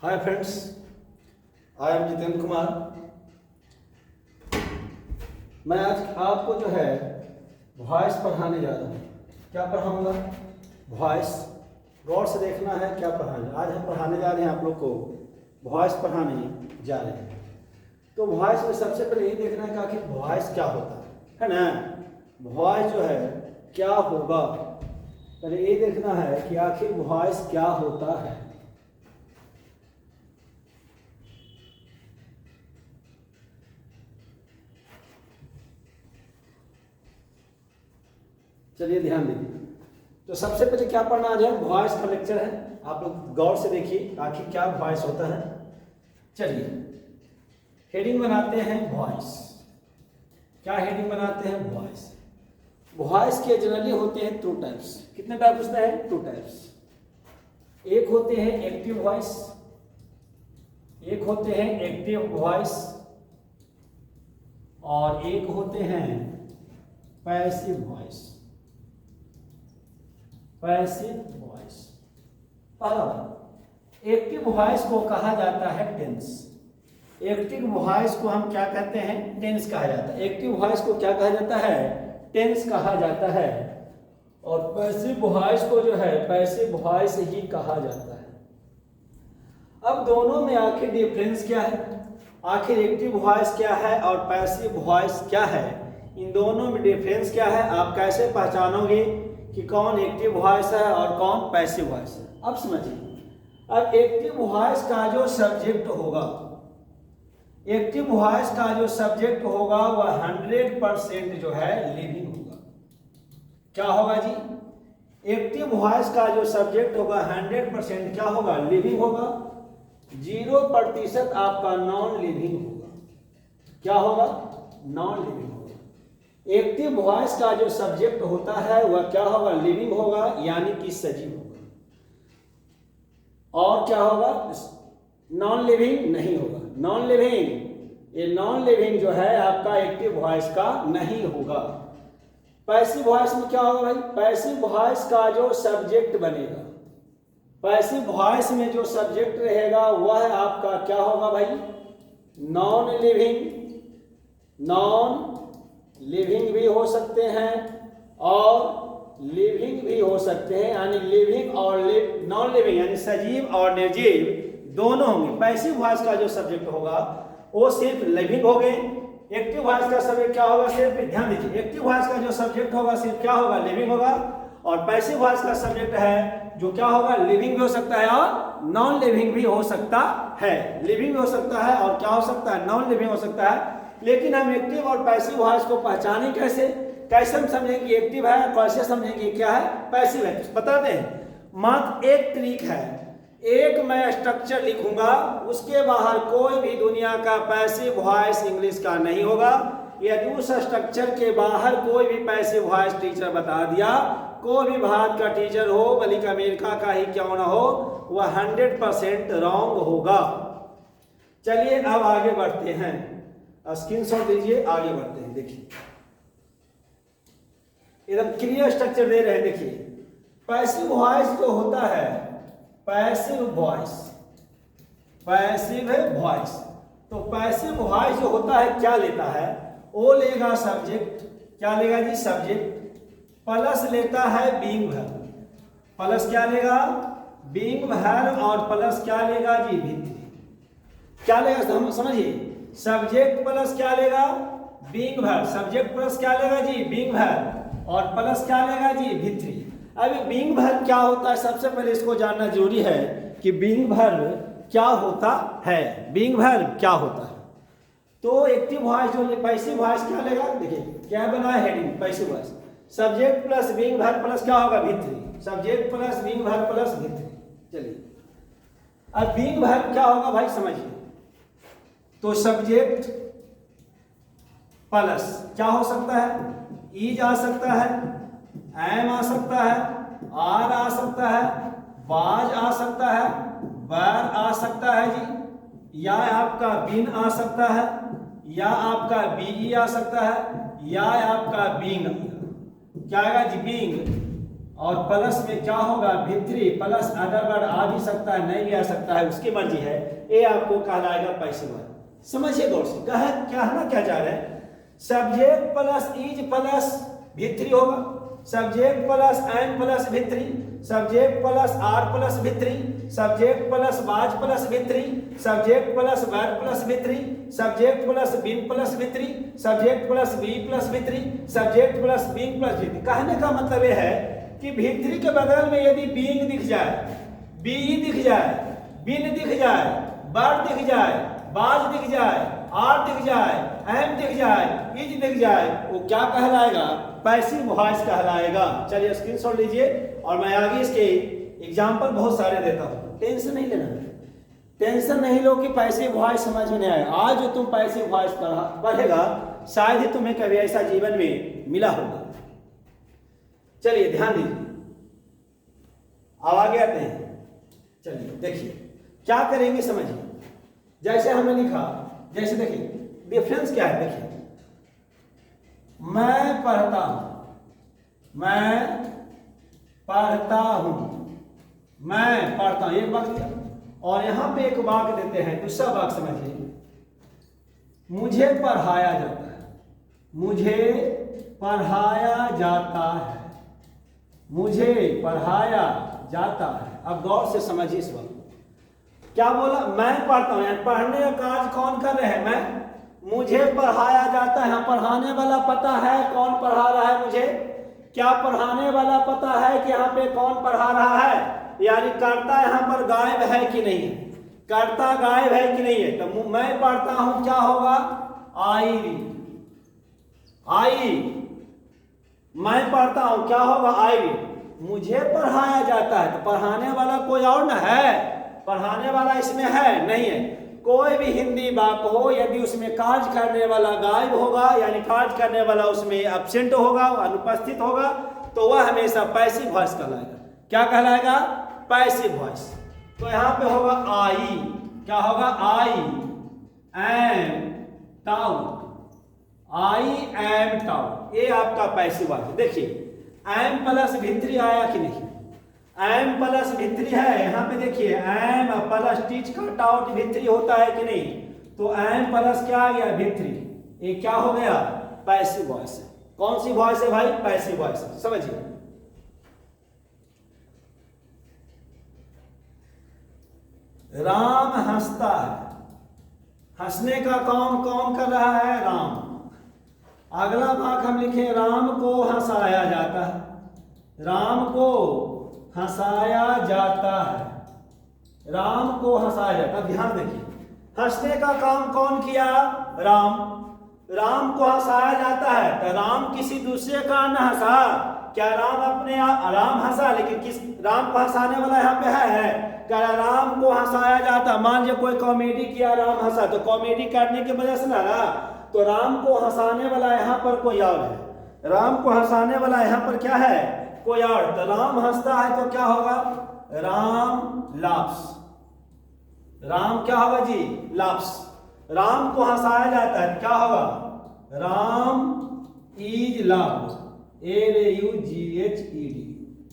Hi friends, I am Jitendra Kumar. मैं आज आपको जो है वॉइस पढ़ाने जा रहा हूँ। क्या पढ़ाऊँगा? वॉइस। गौर से देखना है क्या पढ़ाने। आज हम पढ़ाने जा रहे हैं आप लोग को वॉइस पढ़ाने जा रहे हैं। तो वॉइस में सबसे पहले ये देखना है कि आखिर वॉइस क्या होता है ना। वॉइस जो है क्या होगा, पहले ये देखना है कि आखिर वॉइस क्या होता है। चलिए ध्यान दीजिए। तो सबसे पहले क्या पढ़ना आ जाए, वॉइस का लेक्चर है। आप लोग गौर से देखिए आखिर क्या वॉइस होता है। चलिए हेडिंग बनाते हैं वॉइस। क्या हेडिंग बनाते हैं? वॉइस। वॉइस के जनरली होते हैं टू टाइप्स। कितने टाइप्स होते हैं? Two types. एक होते हैं एक्टिव वॉइस, एक होते हैं एक्टिव वॉइस और एक होते हैं पैसिव वॉइस। Passive voice. पहला एक्टिव वॉइस को कहा जाता है टेंस। एक्टिव वॉइस को हम क्या कहते हैं? टेंस कहा जाता है। एक्टिव वॉइस को क्या कहा जाता है? टेंस कहा जाता है। और पैसिव वॉइस को जो है पैसिव वॉइस ही कहा जाता है। अब दोनों में आखिर डिफरेंस क्या है? आखिर एक्टिव वॉइस क्या है और पैसिव वॉइस क्या है? इन दोनों में डिफरेंस क्या है? आप कैसे पहचानोगे कि कौन एक्टिव वॉइस है और कौन पैसिव वॉइस है? अब समझिए। अब एक्टिव वॉइस का जो सब्जेक्ट होगा, एक्टिव वॉइस का जो सब्जेक्ट होगा वह 100% जो है लिविंग होगा। क्या होगा जी? एक्टिव वॉइस का जो सब्जेक्ट होगा 100% क्या होगा? लिविंग होगा। 0% आपका नॉन लिविंग होगा। क्या होगा? नॉन लिविंग होगा। एक्टिव वॉइस का जो सब्जेक्ट होता है वह क्या होगा? लिविंग होगा, यानी कि सजीव होगा। और क्या होगा? नॉन लिविंग नहीं होगा। नॉन लिविंग, ये नॉन लिविंग जो है आपका एक्टिव वॉइस का नहीं होगा। पैसिव वॉइस में क्या होगा भाई? पैसिव वॉइस का जो सब्जेक्ट बनेगा, पैसिव वॉइस में जो सब्जेक्ट रहेगा वह आपका क्या होगा भाई? Non living. नॉन लिविंग भी हो सकते हैं और लिविंग भी हो सकते हैं, यानी लिविंग और नॉन लिविंग यानी सजीव और निर्जीव दोनों होंगे। पैसिव वॉइस का जो सब्जेक्ट होगा वो सिर्फ लिविंग हो गए। एक्टिव वॉइस का सब्जेक्ट क्या होगा? सिर्फ ध्यान दीजिए, एक्टिव वॉइस का जो सब्जेक्ट होगा सिर्फ क्या होगा? लिविंग होगा। और पैसिव वॉइस का सब्जेक्ट है जो क्या होगा? लिविंग भी हो सकता है और नॉन लिविंग भी हो सकता है। लिविंग भी हो सकता है और क्या हो सकता है? नॉन लिविंग हो सकता है। लेकिन हम एक्टिव और पैसिव वॉइस को पहचाने कैसे? कैसे हम समझेंगे एक्टिव है, कैसे समझेंगे क्या है पैसिव है? बता दें, मात्र एक ट्रिक है। एक मैं स्ट्रक्चर लिखूंगा, उसके बाहर कोई भी दुनिया का पैसिव वॉइस इंग्लिश का नहीं होगा। यदि उस स्ट्रक्चर के बाहर कोई भी पैसिव वॉइस टीचर बता दिया, कोई भी भारत का टीचर हो, बल्कि अमेरिका का ही क्यों ना हो, वह 100% रॉन्ग होगा। चलिए अब आगे बढ़ते हैं। स्क्रीनशॉट दीजिए, आगे बढ़ते हैं। देखिए एकदम क्लियर स्ट्रक्चर दे रहे हैं। देखिए पैसिव वॉइस जो होता है, पैसिव वॉइस, पैसिव वॉइस, तो पैसिव वॉइस जो होता है क्या लेता है? वो लेगा सब्जेक्ट। क्या लेगा जी? सब्जेक्ट प्लस लेता है बीइंग वर्ब। प्लस क्या लेगा? बीइंग वर्ब और प्लस क्या लेगा जी? भी। क्या लेगा? समझिए, सब्जेक्ट प्लस क्या लेगा? Being verb. सब्जेक्ट प्लस क्या लेगा जी? बीइंग वर्ब और प्लस क्या लेगा जी? भी। अभी बीइंग वर्ब क्या होता है? सबसे पहले इसको जानना जरूरी है कि बीइंग वर्ब क्या होता है। बीइंग वर्ब क्या होता है? तो एक्टिव वॉइस जो पैसिव वॉइस क्या लेगा? देखिए क्या बना है heading, passive voice. Subject plus being verb plus क्या होगा? भी। Subject plus being verb plus भी। चलिए अब बीइंग वर्ब क्या होगा भाई समझिए। तो सब्जेक्ट प्लस क्या हो सकता है? इज आ सकता है, एम आ सकता है, आर आ सकता है, वाज आ सकता है, वर आ सकता है जी, या आपका बिन आ सकता है, या आपका बीई आ सकता है, या आपका बींग। क्या आएगा जी? बींग। और प्लस में क्या होगा भित्री, प्लस अदर वर्ड आ भी सकता है नहीं भी आ सकता है, उसकी मर्जी है। ये आपको कहलाएगा पैसिव वॉइस। समझिए गौर से, कहना क्या चाह रहे हैं, सब्जेक्ट प्लस इज प्लस भित्री होगा, सब्जेक्ट प्लस एम प्लस भित्री, सब्जेक्ट प्लस आर प्लस भित्री, सब्जेक्ट प्लस वाज प्लस भित्री, सब्जेक्ट प्लस वर्ब प्लस भित्री, सब्जेक्ट प्लस बीन प्लस भित्री, सब्जेक्ट प्लस बी प्लस भित्री, सब्जेक्ट प्लस बीइंग प्लस भित्री। कहने का मतलब यह है कि भित्री के बगल में यदि बीइंग दिख जाए, बी दिख जाए, बिन दिख जाए, वर्ब दिख जाए, वाज दिख जाए, आर दिख जाए, एम दिख जाए, इज दिख जाए, वो क्या कहलाएगा, पैसिव वॉइस कहलाएगा। चलिए स्क्रीनशॉट लीजिए और मैं आगे इसके एग्जाम्पल बहुत सारे देता हूं। टेंशन नहीं लेना, टेंशन नहीं लो कि पैसिव वॉइस समझ में नहीं आएगा। आज जो तुम पैसिव वॉइस पढ़ेगा शायद ही तुम्हें कभी ऐसा जीवन में मिला होगा। चलिए ध्यान दीजिए, अब आगे आते हैं। चलिए देखिए क्या करेंगे, समझिए। जैसे हमने लिखा, जैसे देखिए डिफरेंस क्या है, देखिए मैं पढ़ता हूं, मैं पढ़ता हूं, मैं पढ़ता हूं, एक वाक्य दिया और यहां पे एक वाक्य देते हैं, दूसरा वाक्य समझिए, मुझे पढ़ाया जाता है, मुझे पढ़ाया जाता है, मुझे पढ़ाया जाता है। अब गौर से समझिए इस वक्त क्या बोला, मैं पढ़ता हूं, यानी पढ़ने का कार्य कौन कर रहे हैं, मैं, मुझे पढ़ाया जाता है। पढ़ाने वाला पता है कौन पढ़ा रहा है मुझे, क्या पढ़ाने वाला पता है कि यहाँ पे कौन पढ़ा रहा है, यानी कर्ता यहाँ पर गायब है कि नहीं है, कर्ता गायब है कि नहीं है। तो मैं पढ़ता हूं क्या होगा, आई रीड, आई, मैं पढ़ता हूं क्या होगा, आई रीड। मुझे पढ़ाया जाता है तो पढ़ाने वाला कोई और ना है, पढ़ाने वाला इसमें है नहीं है। कोई भी हिंदी वाक्य हो यदि उसमें कार्य करने वाला गायब होगा, यानी कार्य करने वाला उसमें एब्सेंट होगा, अनुपस्थित होगा, तो वह हमेशा पैसिव वॉइस कहलाएगा। क्या कहलाएगा, पैसिव वॉइस। तो यहां पे होगा आई, क्या होगा, I am taut, I am taut, ये आपका पैसिव वॉइस। देखिए एम प्लस भित्री आया कि नहीं, एम प्लस भित्री है, यहाँ पे देखिए एम प्लस टीच कट आउट भित्री होता है कि नहीं, तो एम प्लस क्या आ गया, भित्री, ये क्या हो गया, पैसिव वॉइस। कौन सी वॉइस है भाई, पैसिव वॉइस। समझिए राम हंसता है, हंसने का काम कौन कर रहा है, राम। अगला वाक्य हम लिखे, राम को हंसाया जाता है, राम को हंसाया जाता है, राम को हंसाया जाता है। ध्यान देखिए, हंसने का काम कौन किया, राम, राम को हंसाया जाता है, तो राम किसी दूसरे का न हंसा, क्या राम अपने राम हंसा, लेकिन किस राम को हंसाने वाला यहाँ पे है, क्या राम को हंसाया जाता। मान लीजिए कोई कॉमेडी किया, राम हंसा, तो कॉमेडी करने की वजह से ना, तो राम को हंसाने वाला यहाँ पर कोई और है, राम को हंसाने वाला यहाँ पर क्या है, कोई और। तो राम हंसता है तो क्या होगा, राम लाफ्स, राम क्या होगा जी, लाफ्स। राम को हंसाया जाता है क्या होगा, Ram is laughed, LAUGHED,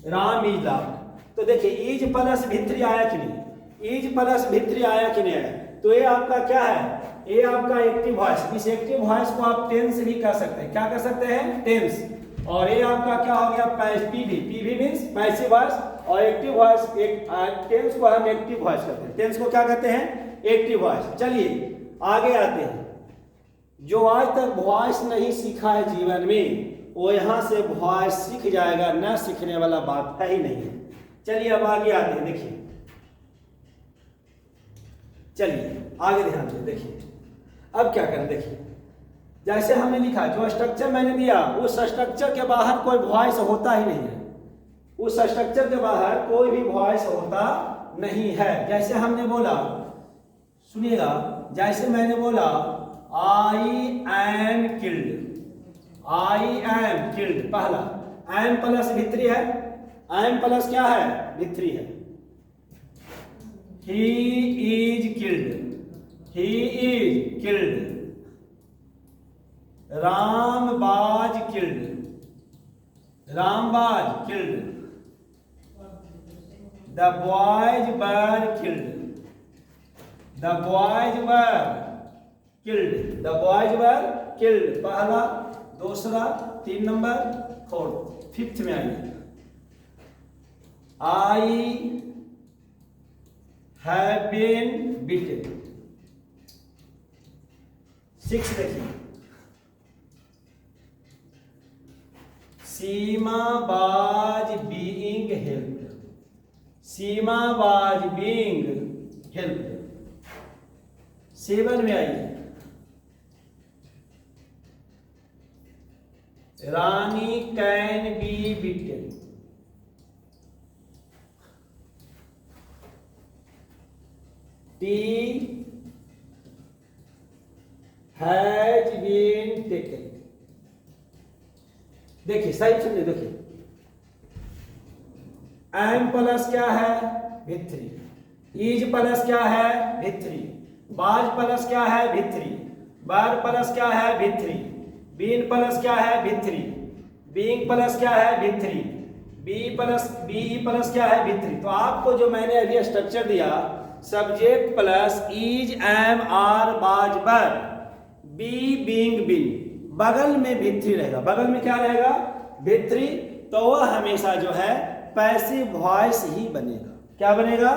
Ram is laughed. तो देखिए इज प्लस भित्री आया कि नहीं, इज प्लस भित्री आया कि नहीं आया, तो ये आपका क्या है, ये आपका एक्टिव वॉइस। इस एक्टिव वॉइस को आप टेंस भी कर सकते हैं, क्या कर सकते हैं, टेंस। और ये आपका क्या हो गया, PV, PV means passive voice, और एक्टिव वॉइस, टेंस को हम एक्टिव वॉइस कहते हैं, टेंस को क्या कहते हैं, एक्टिव वॉइस। चलिए आगे आते हैं। जो आज तक वॉइस नहीं सीखा है जीवन में, वो यहाँ से वॉइस सीख जाएगा, न सीखने वाला बात है ही नहीं है। चलिए अब आगे आते हैं, देखिए, चलिए आगे ध्यान से देखिए। अब क्या करें, देखिए जैसे हमने लिखा, जो स्ट्रक्चर मैंने दिया उस स्ट्रक्चर के बाहर कोई वॉइस होता ही नहीं है, उस स्ट्रक्चर के बाहर कोई भी वॉइस होता नहीं है। जैसे हमने बोला, सुनिएगा, जैसे मैंने बोला I am killed, I am killed, पहला एम प्लस भित्री है, एम प्लस क्या है, भित्री है। He is killed, he is killed. Ram बाज किल्ड, राम बाज killed. The boys were killed, the boys were killed, the boys were killed. पहला, दूसरा, 3 नंबर, 4, 5th में आइए। I have been beaten. 6 देखिए, Seema was being helped, Seema was being helped. 7 में आइए, Rani can be beaten. 'टी हैज बीन टेकन। देखिए सही सुनिए, देखिए एम प्लस क्या है, भित्री। इज प्लस क्या है, भित्री। बाज प्लस क्या है, भित्री। बार प्लस क्या है, भित्री। बीन प्लस क्या है, भित्री। बीइंग प्लस क्या है, भित्री। बी प्लस क्या है, भित्री। तो आपको जो मैंने अभी स्ट्रक्चर दिया, subject plus is am are was were, B being been, बगल में भित्री रहेगा। बगल में क्या रहेगा, भित्री। तो वह हमेशा जो है पैसिव वॉइस ही बनेगा। क्या बनेगा,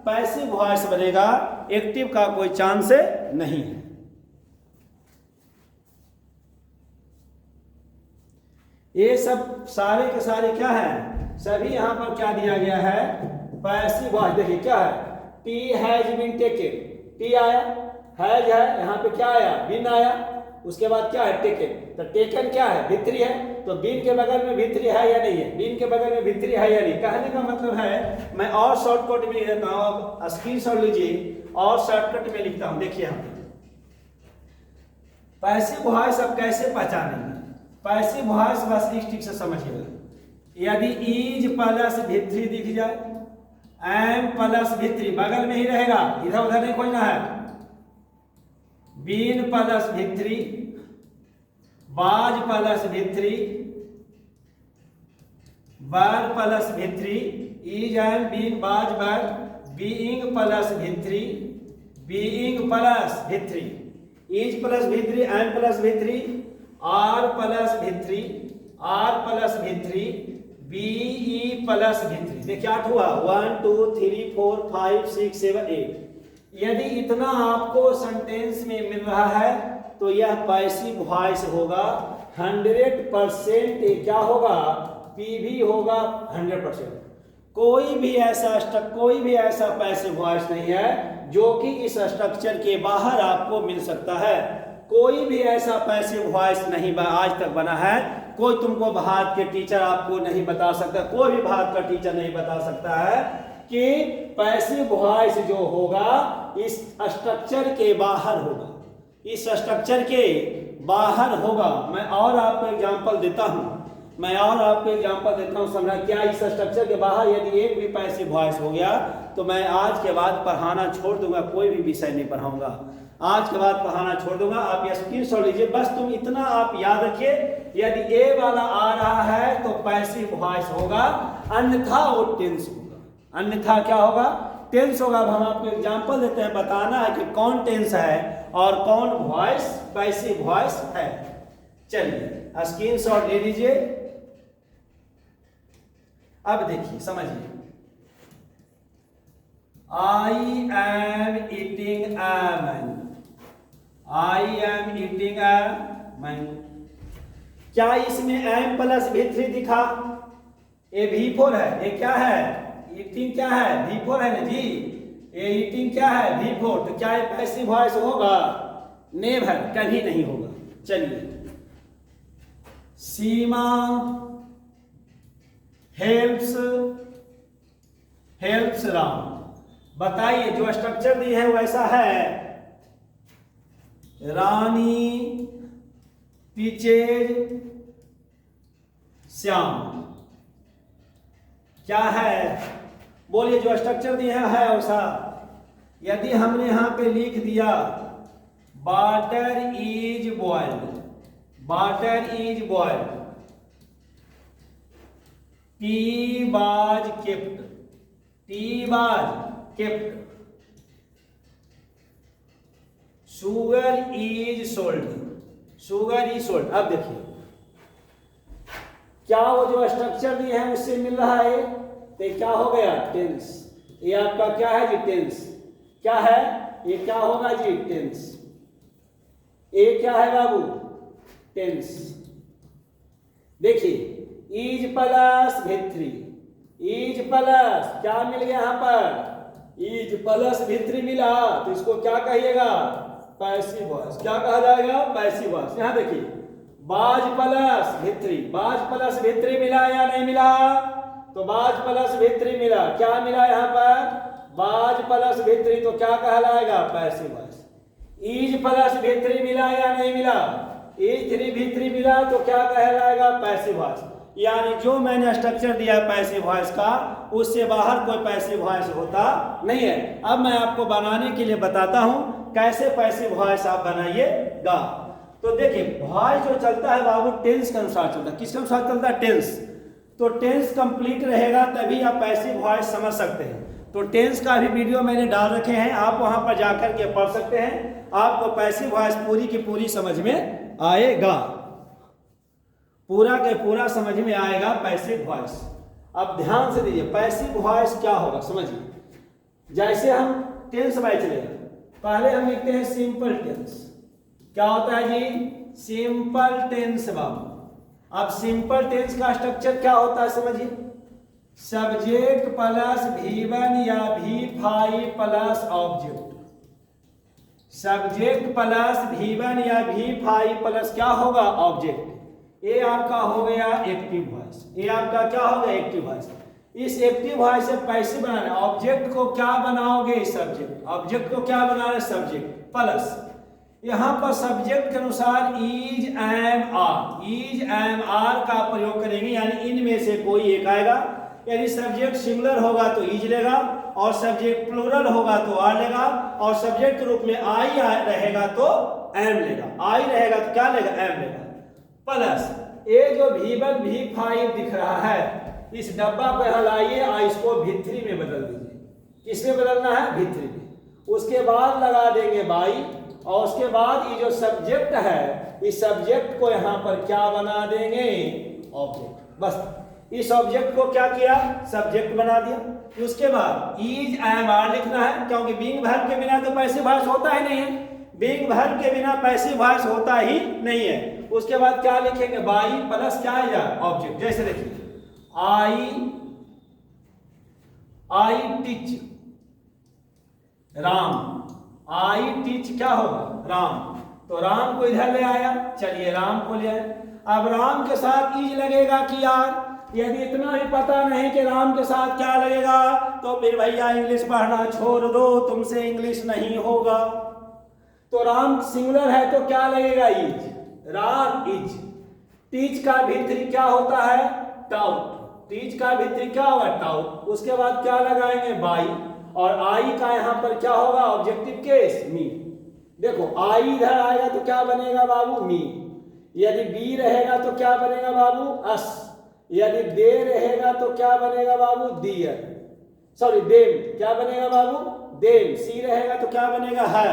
पैसिव वॉइस बनेगा, एक्टिव का कोई चांस नहीं है। ये सब सारे के सारे क्या है, सभी यहां पर क्या दिया गया है, पैसिव वॉइस। देखिए क्या है, T has been taken, T आया, हैज है, यहां पे क्या आया, बीन आया, उसके बाद क्या है, टेकन। तो टेकन क्या है, भित्री है। तो बीन के बगल में भित्री है या नहीं है, बीन के बगल में भित्री है या नहीं। कहने का मतलब है, मैं और शॉर्टकट में लिख देता हूं, अब स्क्रीनशॉट लीजिए और शॉर्टकट में लिखता हूं। देखिए हम पैसिव वॉइस अब कैसे पहचानेंगे। पैसिव वॉइस बस ठीक से समझिएगा। यदि इज प्लस भित्री दिख जाए, एम प्लस भित्री बगल में ही रहेगा, इधर उधर नहीं खोजना है। बीन प्लस भित्री, बाज प्लस भित्री, बार प्लस भित्री, इज एम बीन बाज बार, बीइंग प्लस भित्री, बीइंग प्लस भित्री, इज प्लस भित्री, एम प्लस भित्री, आर प्लस भित्री, आर प्लस भित्री, बीई प्लस भित्री। देखिए 8 हुआ, 1 2 3 4 5 6 7 8। यदि इतना आपको सेंटेंस में मिल रहा है तो यह पैसिव वॉइस होगा। 100% क्या होगा, पीवी होगा 100%। कोई भी ऐसा पैसिव वॉइस नहीं है जो कि इस स्ट्रक्चर के बाहर आपको मिल सकता है। कोई भी ऐसा पैसिव वॉइस नहीं आज तक बना है। कोई तुमको भारत के टीचर आपको नहीं बता सकता, कोई भी भारत का टीचर नहीं बता सकता है कि पैसिव वॉइस जो होगा इस स्ट्रक्चर के बाहर होगा, इस स्ट्रक्चर के बाहर होगा। मैं और आपको एग्जांपल देता हूं, समझा क्या। इस स्ट्रक्चर के बाहर यदि एक भी पैसिव वॉइस हो गया तो मैं आज के बाद पढ़ाना छोड़ दूंगा, कोई भी विषय नहीं पढ़ाऊंगा। आज के बाद पढ़ाना छोड़ दूंगा। आप ये स्क्रीनशॉट लीजिए, बस तुम इतना आप याद रखिए, यदि ए वाला आ रहा है तो पैसिव वॉइस होगा, अन्यथा वो टेंस होगा। अन्यथा क्या होगा, टेंस होगा। अब हम आपको एग्जांपल देते हैं, बताना है कि कौन टेंस है और कौन वॉइस पैसिव वॉइस है। चलिए स्क्रीनशॉट ले लीजिए। अब देखिए समझिए, I am eating a mango, I am eating a mango. क्या इसमें एम प्लस भित्री दिखा, ये V4 है, ये क्या है, ईटिंग क्या है, V4 है ना जी। ये ईटिंग क्या है, V4। तो क्या ये पैसिव वॉइस होगा, नेवर, कभी नहीं होगा। चलिए, सीमा हेल्प्स राम। बताइए, जो स्ट्रक्चर दी है वैसा है। रानी टीचेज श्याम। क्या है, बोलिए, जो स्ट्रक्चर दिया है वैसा। यदि हमने यहां पे लिख दिया water is boiled, water is boiled, tea was kept, tea was kept, sugar is sold, sugar is sold. अब देखिए क्या वो जो स्ट्रक्चर दिए हैं उससे मिल रहा है, तो क्या हो गया टेंस। ये आपका क्या है जी टेंस, क्या है ये, क्या होगा जी टेंस। ये क्या है बाबू टेंस। देखिए is plus V3, is plus क्या मिल गया यहां पर, इज प्लस V3 मिला, तो इसको क्या कहिएगा पैसिव वॉइस। क्या कहा जाएगा पैसिव वॉइस। यहां देखिए बाज प्लस V3, बाज प्लस V3 मिला या नहीं मिला, तो बाज प्लस V3 मिला, क्या मिला यहां पर बाज प्लस V3, तो क्या कहलाएगा passive voice. Is plus V3 मिला या नहीं मिला, इज 3 V3 मिला, तो क्या कहलाएगा पैसिव वॉइस। यानी जो मैंने स्ट्रक्चर दिया है पैसिव वॉइस का, उससे बाहर कोई पैसिव वॉइस होता नहीं है। अब मैं आपको बनाने के लिए बताता हूं कैसे पैसिव वॉइस आप बनाइएगा। तो देखिए वॉइस जो चलता है बाबू टेंस के अनुसार चलता है। किसके अनुसार चलता है टेंस। तो टेंस कंप्लीट रहेगा तभी आप पैसिव वॉइस समझ सकते हैं। तो टेंस का भी वीडियो मैंने डाल रखे हैं, आप वहां पर जाकर के पढ़ सकते हैं, आपको पैसिव वॉइस पूरी की पूरी समझ में आएगा, पूरा के पूरा समझ में आएगा पैसिव वॉइस। अब ध्यान से दीजिए पैसिव वॉइस क्या होगा समझिए। जैसे हम टेंस बाय चलेगा, पहले हम लिखते हैं सिंपल टेंस। क्या होता है जी सिंपल टेंस बाबू। अब सिंपल टेंस का स्ट्रक्चर क्या होता है समझिए, सब्जेक्ट प्लस V1 या V5 plus object, subject plus V1 या V5 प्लस क्या होगा ऑब्जेक्ट। ये आपका हो गया एक्टिव वॉइस, ये आपका क्या हो गया एक्टिव वॉइस। इस एक्टिव वॉइस से पैसिव बनाना, ऑब्जेक्ट को क्या बनाओगे सब्जेक्ट, ऑब्जेक्ट को क्या बनाना सब्जेक्ट प्लस यहां पर सब्जेक्ट के अनुसार is am are, is am are का प्रयोग करेंगे, यानी इनमें से कोई एक आएगा। यानी सब्जेक्ट सिंगुलर होगा तो इज लेगा, और सब्जेक्ट प्लूरल होगा तो आर लेगा, और सब्जेक्ट के रूप में आई रहेगा तो एम लेगा, आई रहेगा तो क्या लेगा एम लेगा। प्लस ये जो V1 V5 दिख रहा है, इस डब्बा को यहां लाइए और इसको V3 में बदल दीजिए। किसमें बदलना है V3 में। उसके बाद लगा देंगे बाई, और उसके बाद ये जो सब्जेक्ट है इस सब्जेक्ट को यहां पर क्या बना देंगे ऑब्जेक्ट। बस इस ऑब्जेक्ट को क्या किया सब्जेक्ट बना दिया। उसके बाद इज एम आर लिखना है, क्योंकि बीइंग वर्ब के बिना तो पैसिव वॉइस होता ही नहीं है, बीइंग वर्ब के बिना पैसिव वॉइस होता ही नहीं है। उसके बाद क्या लिखेंगे बाई प्लस क्या है ऑब्जेक्ट। जैसे देखिए I teach Ram, I teach क्या होगा राम, तो राम को इधर ले आया, चलिए राम को ले आया। अब राम के साथ इज लगेगा कि यार, यदि इतना ही पता नहीं कि राम के साथ क्या लगेगा तो फिर भैया इंग्लिश पढ़ना छोड़ दो, तुमसे इंग्लिश नहीं होगा। तो राम सिंगुलर है तो क्या लगेगा इज, राम इज। टीच का भीतरी क्या होता है टाउट, टीच का भीतरी क्या होगा टाउट। उसके बाद क्या लगाएंगे बाई, और आई का यहां पर क्या होगा ऑब्जेक्टिव केस मी। देखो आई इधर आएगा तो क्या बनेगा बाबू मी, यदि बी रहेगा तो क्या बनेगा बाबू अस, यदि दे रहेगा तो क्या बनेगा बाबू दियर, सॉरी देम, क्या बनेगा बाबू देम। सी रहेगा तो क्या बनेगा हर,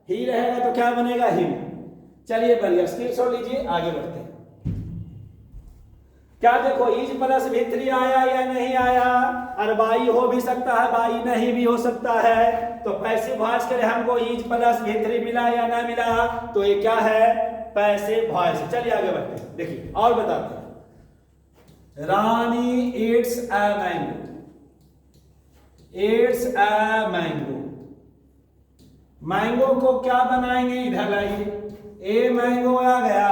ही रहेगा तो क्या बनेगा हिम। चलिए बढ़िया स्क्रीनशॉट लीजिए, आगे बढ़ते हैं। क्या देखो इज प्लस V3 आया या नहीं आया, और बाई हो भी सकता है बाई नहीं भी हो सकता है। तो पैसिव वॉइस के लिए हमको इज प्लस V3 मिला या ना मिला, तो ये क्या है पैसिव वॉइस। चलिए आगे बढ़ते हैं, देखिए और बताते हैं। Rani it's a mango, it's a mango, mango को क्या बनाएंगे इधर लाइए, ए मैंगो आ गया,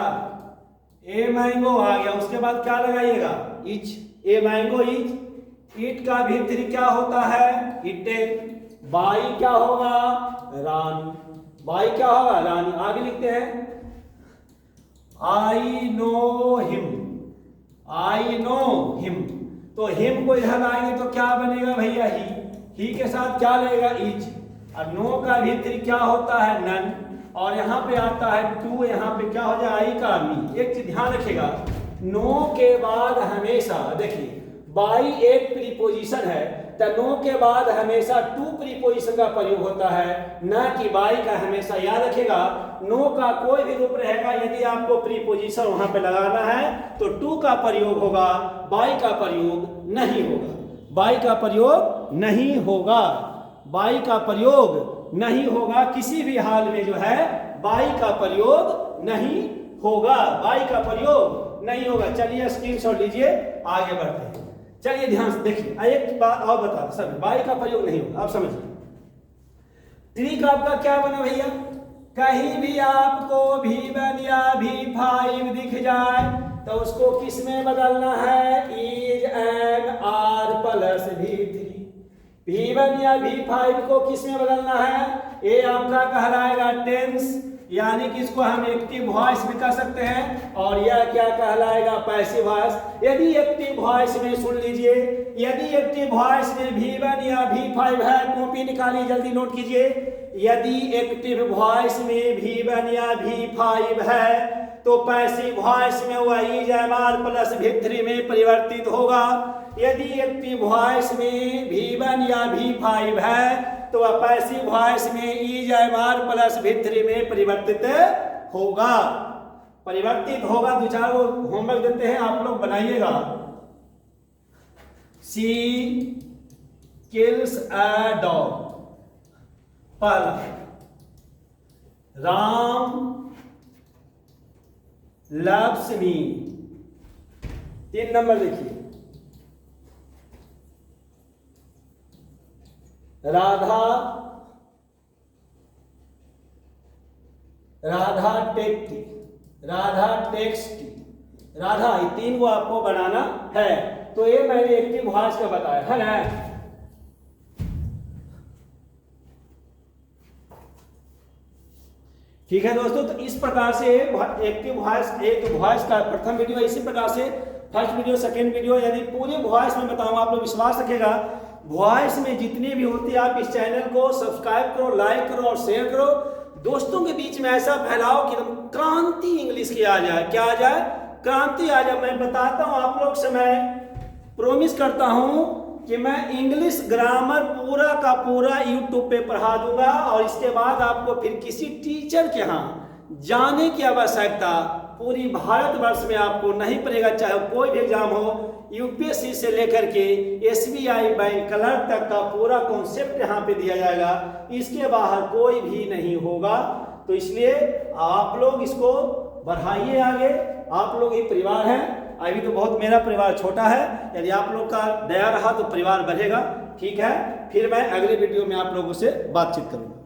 ए मैंगो आ गया। उसके बाद क्या लगाइएगा etch, a mango etch. It का भीतरी क्या होता है इटे। बाई क्या होगा रानी, बाई क्या होगा रानी। आगे लिखते हैं I know him, I know him. तो हिम को इधर लाएंगे तो क्या बनेगा भैया ही के साथ क्या लगेगा इच। और नो का भीतरी क्या होता है नन, और यहाँ पे आता है टू, यहाँ पे क्या हो जाए आई का मी। एक चीज ध्यान रखिएगा, नो के बाद हमेशा देखिए बाई एक प्रीपोजिशन है, तो नो के बाद हमेशा टू प्रीपोजिशन का प्रयोग होता है, ना कि बाई का। हमेशा याद रखेगा, नो का कोई भी रूप रहेगा, यदि आपको प्रीपोजिशन वहां पे लगाना है तो टू का प्रयोग होगा, बाई का प्रयोग नहीं होगा। बाई का प्रयोग नहीं होगा, बाई का प्रयोग नहीं होगा, किसी भी हाल में जो है बाई का प्रयोग नहीं होगा, बाई का प्रयोग नहीं होगा। चलिए स्क्रीनशॉट लीजिए, आगे बढ़ते हैं। चलिए ध्यान से देखिए, एक बात और बता सब, बाई का प्रयोग नहीं होगा, आप समझिए। ट्रिक आपका क्या बना भैया, कहीं भी आपको V1 या V5 दिख जाए तो उसको किस में बदलना है, is and are plus V3। V1 या V5 को किस में बदलना है, ये आपका कहलाएगा टेंस, यानी कि इसको हम एक्टिव वॉइस भी कह सकते हैं, और यह क्या कहलाएगा, पैसिव वॉइस। यदि एक्टिव वॉइस में सुन लीजिए, यदि एक्टिव वॉइस में V1 या V5 है, कॉपी निकालिए, जल्दी नोट कीजिए। यदि एक्टिव वॉइस में V1 या V5 है तो पैसिव वॉइस में वह is and are plus V3 में परिवर्तित होगा। यदि एक्टिव वॉइस में V1 या V5 है तो वह पैसिव वॉइस में is and are plus V3 में परिवर्तित होगा, परिवर्तित होगा। दो चार होमवर्क देते हैं, आप लोग बनाइएगा। सी किल्स अ डॉग, पहला। राम लव्स मी, 3 नंबर देखिए। राधा टेक्स्ट, राधा टेक्स्ट, राधा, ये 3 को आपको बनाना है। तो ये मैंने एक्टिव वॉइस का बताया है ना। ठीक है दोस्तों, तो इस प्रकार से एक्टिव वॉइस, एक वॉइस का प्रथम वीडियो, इसी प्रकार से फर्स्ट वीडियो, सेकेंड वीडियो, यानी पूरे वॉइस में बताऊंगा। आप लोग विश्वास रखेगा, वॉइस में जितने भी होते हैं, आप इस चैनल को सब्सक्राइब करो, लाइक करो और शेयर करो। दोस्तों के बीच में ऐसा फैलाओ कि एकदम क्रांति इंग्लिश की आ जाए। क्या आ जाए, क्रांति आ जाए। मैं बताता हूँ आप लोग से, मैं प्रॉमिस करता हूँ कि मैं इंग्लिश ग्रामर पूरा का पूरा यूट्यूब पे पढ़ा दूंगा, और इसके बाद आपको फिर किसी टीचर के यहाँ जाने की आवश्यकता पूरी भारतवर्ष में आपको नहीं पड़ेगा। चाहे कोई भी एग्जाम हो, यूपीएससी से लेकर के एसबीआई बैंक क्लर्क तक का पूरा कॉन्सेप्ट यहाँ पे दिया जाएगा। इसके बाहर कोई भी नहीं होगा। तो इसलिए आप लोग इसको बढ़ाइए आगे। आप लोग ही परिवार हैं, अभी तो बहुत मेरा परिवार छोटा है, यदि आप लोग का दया रहा तो परिवार बढ़ेगा। ठीक है, फिर मैं अगले वीडियो में आप लोगों से बातचीत करूँगा।